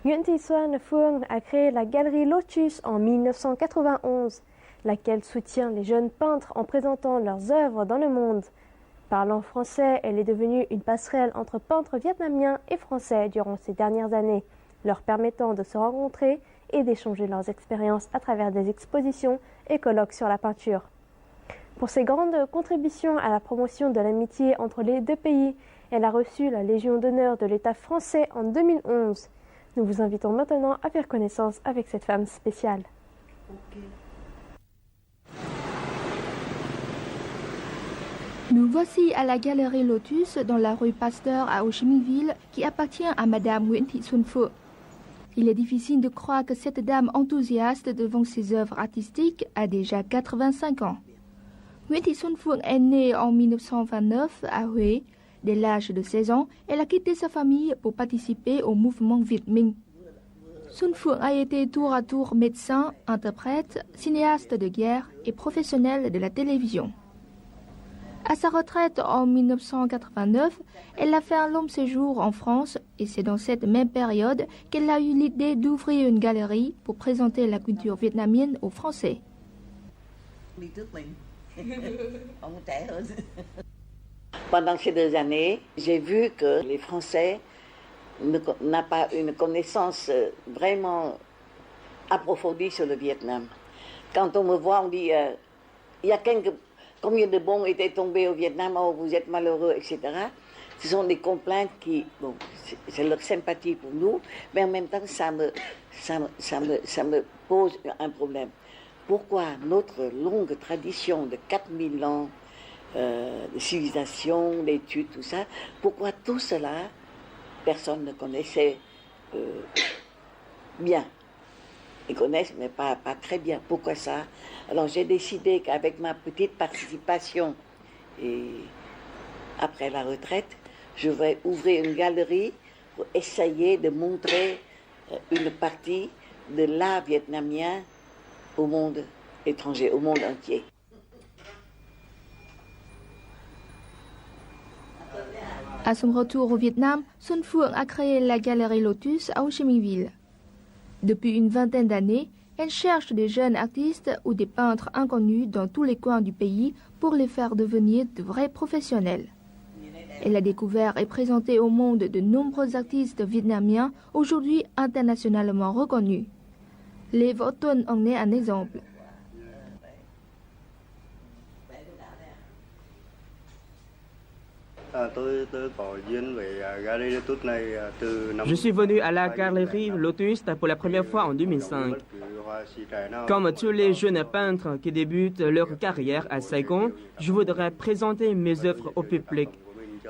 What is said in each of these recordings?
Nguyen Thi Xuan Phuong a créé la galerie Lotus en 1991, laquelle soutient les jeunes peintres en présentant leurs œuvres dans le monde. Parlant français, elle est devenue une passerelle entre peintres vietnamiens et français durant ces dernières années, leur permettant de se rencontrer et d'échanger leurs expériences à travers des expositions et colloques sur la peinture. Pour ses grandes contributions à la promotion de l'amitié entre les deux pays, elle a reçu la Légion d'honneur de l'État français en 2011. Nous vous invitons maintenant à faire connaissance avec cette femme spéciale. Nous voici à la galerie Lotus dans la rue Pasteur à Ho Chi Minh Ville qui appartient à Madame Nguyen Thi Xuan Phuong. Il est difficile de croire que cette dame enthousiaste devant ses œuvres artistiques a déjà 85 ans. Nguyen Thi Xuan Phuong est née en 1929 à Huế. Dès l'âge de 16 ans, elle a quitté sa famille pour participer au mouvement Việt Minh. Xuan Phuong a été tour à tour médecin, interprète, cinéaste de guerre et professionnelle de la télévision. À sa retraite en 1989, elle a fait un long séjour en France et c'est dans cette même période qu'elle a eu l'idée d'ouvrir une galerie pour présenter la culture vietnamienne aux Français. Pendant ces 2 années, j'ai vu que les Français n'ont pas une connaissance vraiment approfondie sur le Vietnam. Quand on me voit, on dit il y a combien de bombes étaient tombées au Vietnam, oh, vous êtes malheureux, etc. Ce sont des complaintes qui, bon, c'est leur sympathie pour nous, mais en même temps, ça me pose un problème. Pourquoi notre longue tradition de 4000 ans de civilisation, d'études, tout ça, pourquoi tout cela, personne ne connaissait bien. Ils connaissent, mais pas très bien. Pourquoi ça? Alors j'ai décidé qu'avec ma petite participation, et après la retraite, je vais ouvrir une galerie pour essayer de montrer une partie de l'art vietnamien au monde étranger, au monde entier. À son retour au Vietnam, Xuan Phuong a créé la galerie Lotus à Ho Chi Minh Ville. Depuis une vingtaine d'années, elle cherche des jeunes artistes ou des peintres inconnus dans tous les coins du pays pour les faire devenir de vrais professionnels. Elle a découvert et présenté au monde de nombreux artistes vietnamiens aujourd'hui internationalement reconnus. Lê Võ Tuân en est un exemple. Je suis venu à la galerie Lotus pour la première fois en 2005. Comme tous les jeunes peintres qui débutent leur carrière à Saigon, je voudrais présenter mes œuvres au public.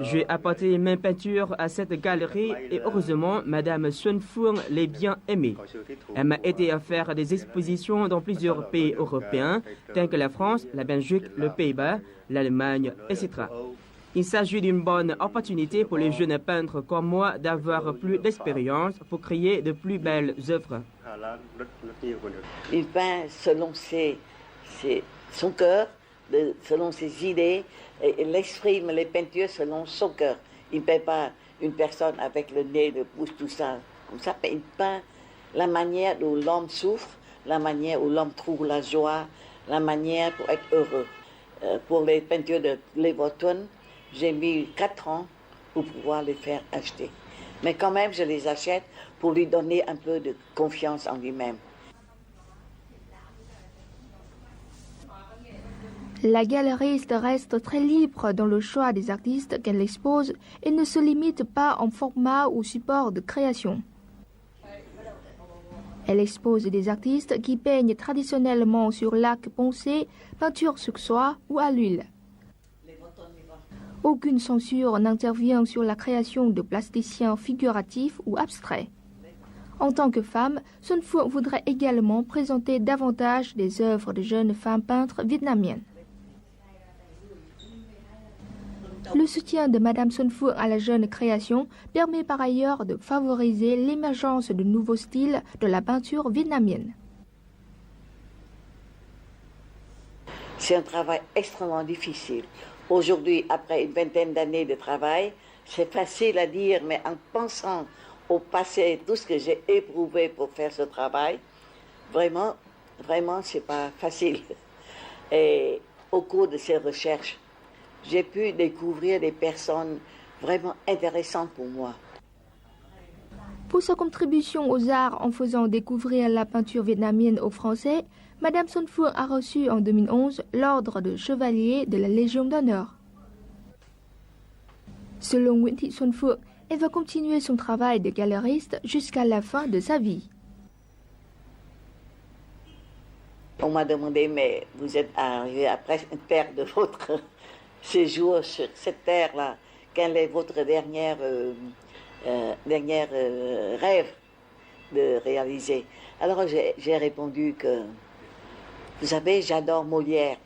J'ai apporté mes peintures à cette galerie et heureusement, Madame Xuan Phuong les bien aimées. Elle m'a aidé à faire des expositions dans plusieurs pays européens, tels que la France, la Belgique, le Pays-Bas, l'Allemagne, etc. Il s'agit d'une bonne opportunité pour les jeunes peintres comme moi d'avoir plus d'expérience pour créer de plus belles œuvres. Il peint selon son cœur, selon ses idées, et il exprime les peintures selon son cœur. Il ne peint pas une personne avec le nez, le pouce, tout ça, comme ça, mais il peint la manière où l'homme souffre, la manière où l'homme trouve la joie, la manière pour être heureux. Pour les peintures de Lê Võ Tuân, j'ai mis 4 ans pour pouvoir les faire acheter. Mais quand même, je les achète pour lui donner un peu de confiance en lui-même. La galeriste reste très libre dans le choix des artistes qu'elle expose et ne se limite pas en format ou support de création. Elle expose des artistes qui peignent traditionnellement sur laque poncé, peinture sur soie ou à l'huile. Aucune censure n'intervient sur la création de plasticiens figuratifs ou abstraits. En tant que femme, Xuan Phuong voudrait également présenter davantage des œuvres de jeunes femmes peintres vietnamiennes. Le soutien de Madame Xuan Phuong à la jeune création permet par ailleurs de favoriser l'émergence de nouveaux styles de la peinture vietnamienne. C'est un travail extrêmement difficile. Aujourd'hui, après une vingtaine d'années de travail, c'est facile à dire, mais en pensant au passé, tout ce que j'ai éprouvé pour faire ce travail, vraiment, c'est pas facile. Et au cours de ces recherches, j'ai pu découvrir des personnes vraiment intéressantes pour moi. Pour sa contribution aux arts en faisant découvrir la peinture vietnamienne aux Français, Madame Xuân Phượng a reçu en 2011 l'ordre de chevalier de la Légion d'honneur. Selon Nguyễn Thị Xuân Phượng, elle va continuer son travail de galeriste jusqu'à la fin de sa vie. On m'a demandé, mais vous êtes arrivé après une terre de votre séjour sur cette terre-là. Quel est votre dernier rêve de réaliser? Alors j'ai répondu que, vous savez, j'adore Molière.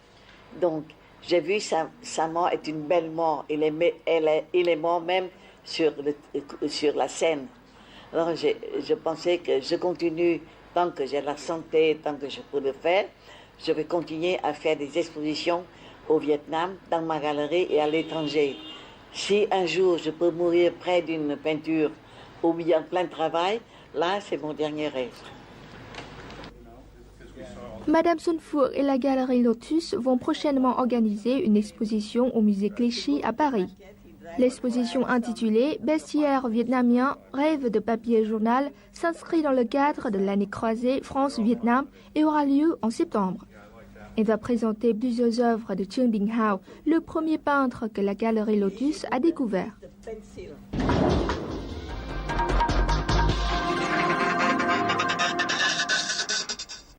Donc j'ai vu sa mort est une belle mort. Il est mort même sur la scène. Alors je pensais que je continue tant que j'ai la santé, tant que je peux le faire. Je vais continuer à faire des expositions au Vietnam, dans ma galerie et à l'étranger. Si un jour je peux mourir près d'une peinture ou bien en plein travail, là c'est mon dernier rêve. Madame Xuân Phượng et la galerie Lotus vont prochainement organiser une exposition au musée Clichy à Paris. L'exposition intitulée Bestiaire vietnamien, rêve de papier journal s'inscrit dans le cadre de l'année croisée France-Vietnam et aura lieu en septembre. Elle va présenter plusieurs œuvres de Trương Đình Hào, le premier peintre que la galerie Lotus a découvert.